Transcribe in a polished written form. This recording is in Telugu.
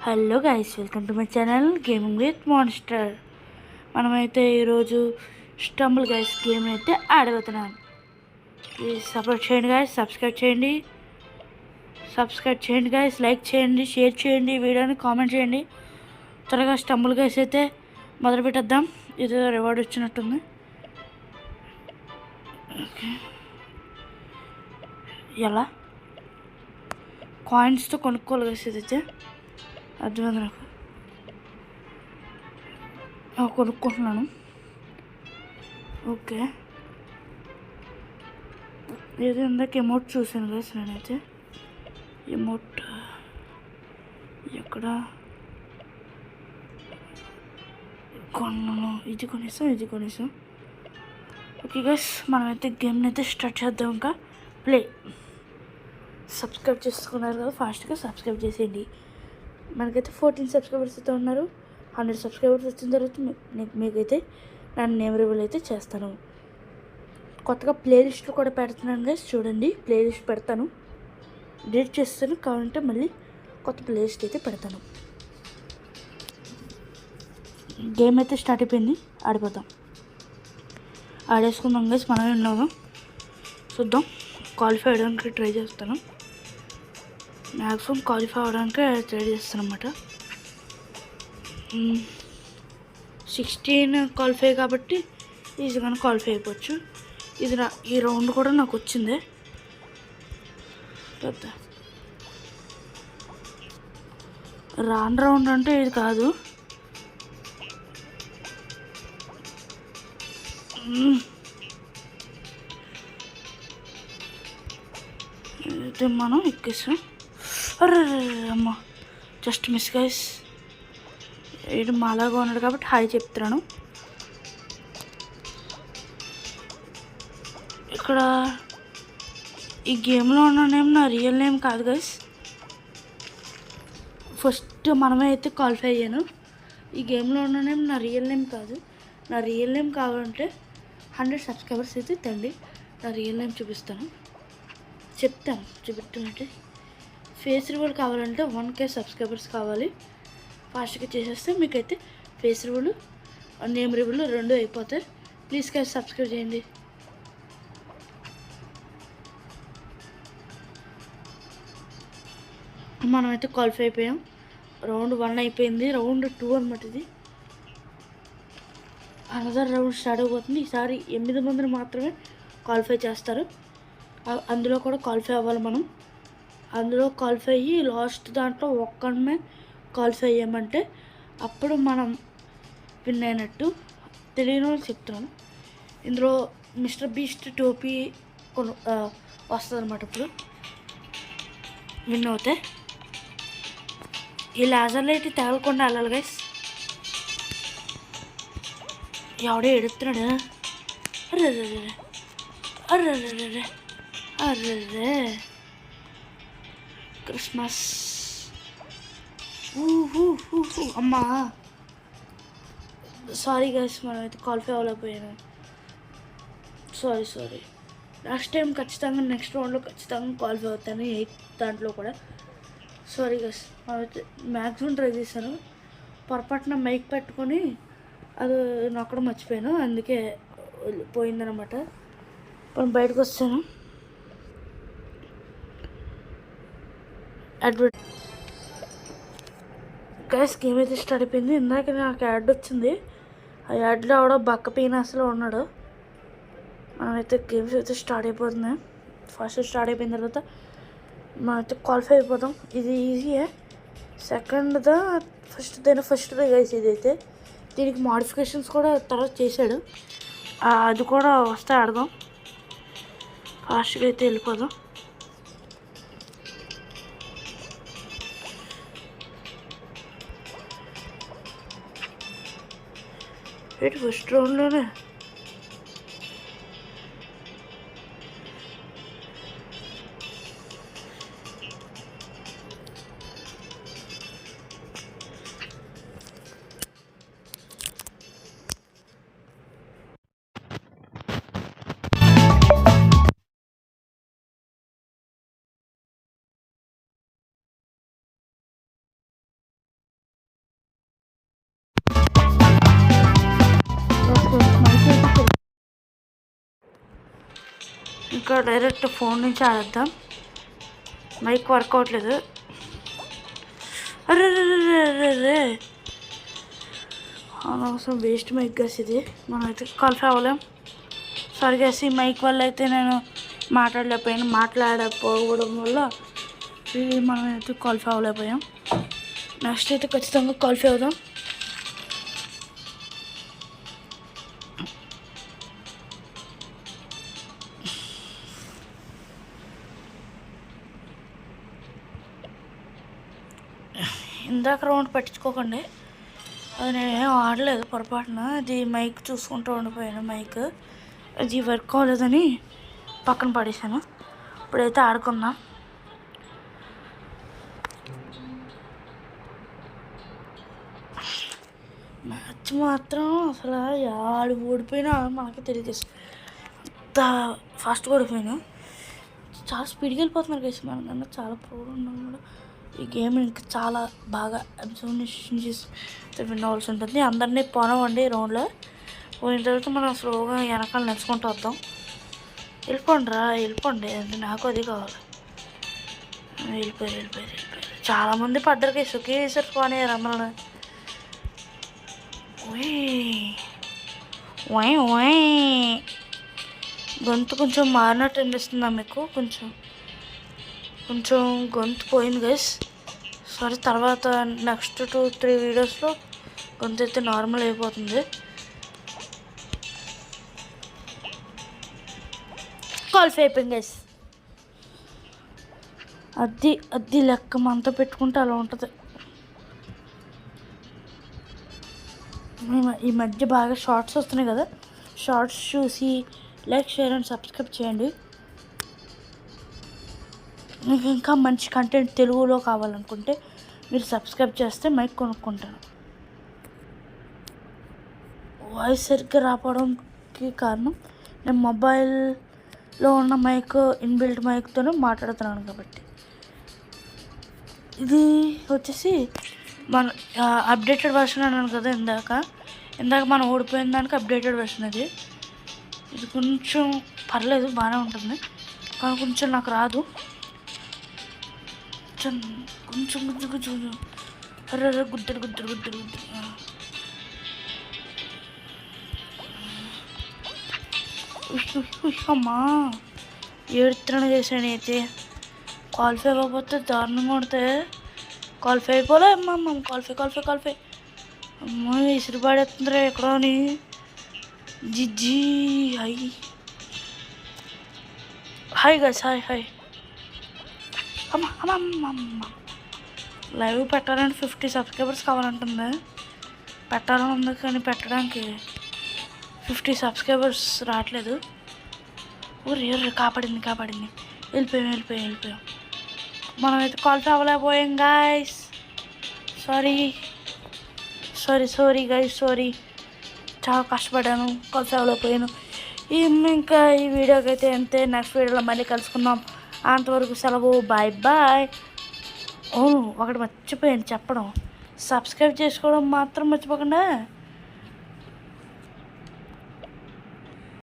Hello guys, welcome to my channel gaming with monster. మనమైతే ఈరోజు స్టంబుల్ గైస్ గేమ్ అయితే ఆడబోతున్నాం. ప్లీజ్ సపోర్ట్ చేయండి గైస్, సబ్స్క్రైబ్ చేయండి గైస్, లైక్ చేయండి, షేర్ చేయండి, వీడియోని కామెంట్ చేయండి. త్వరగా స్టంబుల్ గైస్ అయితే మొదలు పెట్టేద్దాం. ఇదో రివార్డ్ వచ్చినట్టుంది. ఓకే, ఎలా కాయిన్స్తో కొనుక్కోవాలి గైస్. ఇదైతే అర్థమైంది నాకు, కొనుక్కుంటున్నాను. ఓకే, ఏదో ఇందాక ఎమౌంట్ చూసాను కదా నేనైతే. ఎమౌంట్ ఎక్కడ కొన్నాను? ఇది కొనేసాం. ఓకే గైస్, మనమైతే గేమ్ని అయితే స్టార్ట్ చేద్దాం. ఇంకా ప్లే. సబ్స్క్రైబ్ చేసుకున్నారు కదా, ఫాస్ట్గా సబ్స్క్రైబ్ చేసేయండి. మనకైతే 14 సబ్స్క్రైబర్స్ అయితే ఉన్నారు. 100 సబ్స్క్రైబర్స్ వచ్చిన తర్వాత మీకైతే నన్ను నేమరబుల్ అయితే చేస్తాను. కొత్తగా ప్లేలిస్ట్లు కూడా పెడుతున్నాను గైస్, చూడండి. ప్లేలిస్ట్ పెడతాను, డిలీట్ చేస్తాను. కావాలంటే మళ్ళీ కొత్త ప్లేలిస్ట్ అయితే పెడతాను. గేమ్ అయితే స్టార్ట్ అయిపోయింది, ఆడేసుకుందాం గైస్. మనమే ఉన్నాము, చూద్దాం. క్వాలిఫై అవ్వడానికి ట్రై చేస్తాను. మ్యాక్సిమం క్వాలిఫై అవ్వడానికి ట్రై చేస్తాను అన్నమాట. 16 క్వాలిఫై కాబట్టి ఈజీగానే క్వాలిఫై అయిపోవచ్చు. ఈ రౌండ్ కూడా నాకు వచ్చింది. పెద్ద రాన్ రౌండ్ అంటే ఇది కాదు. అయితే మనం ఎక్కేసాం. అరే అమ్మ, జస్ట్ మిస్ గైస్. ఇది మాలాగా ఉన్నాడు కాబట్టి హాయ్ చెప్తున్నాను. ఇక్కడ ఈ గేమ్లో ఉన్న నేమ్ నా రియల్ నేమ్ కాదు గైస్. ఫస్ట్ మనమే అయితే క్వాలిఫై అయ్యాను. ఈ గేమ్లో ఉన్న నేమ్ నా రియల్ నేమ్ కాదు. నా రియల్ నేమ్ కావాలంటే 100 సబ్స్క్రైబర్స్ అయితే తండి నా రియల్ నేమ్ చూపిస్తానంటే ఫేస్ రివీల్ కావాలంటే 1K సబ్స్క్రైబర్స్ కావాలి. ఫాస్ట్గా చేసేస్తే మీకైతే ఫేస్ రివీల్, నేమ్ రివీల్ 2 అయిపోతాయి. ప్లీజ్ గైస్ సబ్స్క్రైబ్ చేయండి. మనమైతే క్వాలిఫై అయిపోయాం. రౌండ్ 1 అయిపోయింది. రౌండ్ 2 అనమాట ఇది. అనదర్ రౌండ్ స్టార్ట్ అయిపోతుంది. ఈసారి 8 మందిని మాత్రమే క్వాలిఫై చేస్తారు. అందులో కూడా క్వాలిఫై అవ్వాలి మనం. అందులో క్వాలిఫై అయ్యి లాస్ట్ దాంట్లో ఒక్కడమే క్వాలిఫై అయ్యామంటే అప్పుడు మనం విన్ అయినట్టు. తెలియని వాళ్ళు చెప్తున్నాను. ఇందులో మిస్టర్ బీస్ట్ టోపీ వస్తుంది అనమాట. ఇప్పుడు విన్ అవుతే ఈ లేజర్ లైట్ తగలకుండా వెళ్ళాలి గైస్. ఎవడో ఎడుతున్నాడు. అర్రే క్రిస్మస్. అమ్మా, సారీ గైస్, మనమైతే క్వాలిఫై అవ్వలేకపోయాను. సారీ. నెక్స్ట్ టైం ఖచ్చితంగా, నెక్స్ట్ రౌండ్లో ఖచ్చితంగా క్వాలిఫై అవుతాను. 8 దాంట్లో కూడా. సారీ గైస్, మనమైతే మ్యాక్సిమం ట్రై చేశాను. పొరపాటున మైక్ పెట్టుకొని అది నొక్కడం మర్చిపోయాను, అందుకే పోయిందనమాట. ఇప్పుడు బయటకు వస్తాను. గైస్, గేమ్ అయితే స్టార్ట్ అయిపోయింది. ఇందాక నాకు యాడ్ వచ్చింది. ఆ యాడ్లో ఆవిడ బక్క పీనాస్లో ఉన్నాడు. మనమైతే గేమ్స్ అయితే స్టార్ట్ అయిపోతుంది. ఫస్ట్ స్టార్ట్ అయిపోయిన తర్వాత మనమైతే క్వాలిఫై అయిపోతాం. ఇది ఈజీయే. ఫస్ట్ గైస్ ఇదైతే. దీనికి మోడిఫికేషన్స్ కూడా తర్వాత చేశాడు. అది కూడా వస్తే ఆడదాం. ఫాస్ట్గా అయితే వెళ్ళిపోదాం. ఫస్ట్ రౌండ్లోనే ఇంకా డైరెక్ట్ ఫోన్ నుంచి ఆడేద్దాం. మైక్ వర్క్ అవ్వట్లేదు. అరే రే అనవసరం వేస్ట్ మైక్ గస్ ఇది. మనం అయితే క్వాలిఫై అవ్వలేం. సారీ గస్, ఈ మైక్ వల్ల అయితే నేను మాట్లాడకపోవడం వల్ల ఇది మనం అయితే క్వాలిఫై అవ్వలేకపోయాం. నెక్స్ట్ అయితే ఖచ్చితంగా క్వాలిఫై అవుదాం. ఇందాక రౌండ్ పట్టించుకోకండి, అది నేనేం ఆడలేదు పొరపాటున. అది మైక్ చూసుకుంటూ ఉండిపోయాను. మైక్ అది వర్క్ అవ్వలేదని పక్కన పడేసాను. ఇప్పుడైతే ఆడుకుందాం. మ్యాచ్ మాత్రం అసలు ఆడు ఓడిపోయినా మనకి తెలియదు. అంత ఫాస్ట్గా ఓడిపోయినా. చాలా స్పీడ్గా వెళ్ళిపోతున్నారు గైస్. మనకన్నా చాలా ప్రౌడ్ ఉన్నాం కూడా. ఈ గేమ్ ఇంకా చాలా బాగా అబ్జర్వేషన్ చేసి విన్ అవ్వాల్సి ఉంటుంది. అందరినీ పోనవండి రౌండ్లో. పోయిన తర్వాత మనం స్లోగా వెనకాల నడుచుకుంటూ వద్దాం. వెళ్ళిపోండి అంటే నాకు అది కావాలి. వెళ్ళిపోయారు. చాలామంది పడ్డారు కేసు ఒకేసారి పోనీ రమ్మని. గొంతు కొంచెం మారినట్టు అనిపిస్తుందా మీకు? కొంచెం గొంతు పోయింది గైస్. సారీ. తర్వాత నెక్స్ట్ 2-3 వీడియోస్లో గొంతు అయితే నార్మల్ అయిపోతుంది. క్వాలిఫై అయిపోయింది గైస్. అది లెక్క మనతో పెట్టుకుంటే అలా ఉంటుంది. ఈ మధ్య బాగా షార్ట్స్ వస్తున్నాయి కదా, షార్ట్స్ చూసి లైక్, షేర్ అండ్ సబ్స్క్రైబ్ చేయండి. మీకు ఇంకా మంచి కంటెంట్ తెలుగులో కావాలనుకుంటే మీరు సబ్స్క్రైబ్ చేస్తే మైక్ కొనుక్కుంటాను. వాయిస్ సరిగ్గా రావడంకి కారణం నేను మొబైల్లో ఉన్న మైక్, ఇన్బిల్ట్ మైక్తోనే మాట్లాడుతున్నాను కాబట్టి. ఇది వచ్చేసి మన అప్డేటెడ్ వర్షన్ అన్నాను కదా ఇందాక మనం ఓడిపోయిన దానికి అప్డేటెడ్ వర్షన్ అది. ఇది కొంచెం పర్లేదు, బాగానే ఉంటుంది, కానీ కొంచెం నాకు రాదు. కొంచెం అరే గుద్దరు అమ్మా. ఏడుత్రణ చేశాను అయితే. క్వాలిఫై అవ్వకపోతే దారుణంగా ఉంటే క్వాలిఫై అయిపోలే. అమ్మ క్వాలిఫై అమ్మ ఇసురు పడేస్తుందిరా ఎక్కడోని. జిజ్జీ హాయ్ గైస్, హాయ్. అమ్మ లైవ్ పెట్టాలంటే 50 సబ్స్క్రైబర్స్ కావాలంటుంది. పెట్టాలని ఉంది కానీ పెట్టడానికి 50 సబ్స్క్రైబర్స్ రావట్లేదు. ఊరి కాపాడింది. వెళ్ళిపోయాం. మనమైతే కాల్ఫీ అవ్వలేకపోయాం గాయస్. సారీ గైస్, చాలా కష్టపడ్డాను, కాల్ఫీ అవ్వలేకపోయాను. ఇంకా ఈ వీడియోకి అయితే అంతే. నెక్స్ట్ వీడియోలో మళ్ళీ కలుసుకుందాం. అంతవరకు సెలవు. బాయ్. ఒకటి మర్చిపోయాను చెప్పడం, సబ్స్క్రైబ్ చేసుకోవడం మాత్రం మర్చిపోకుండా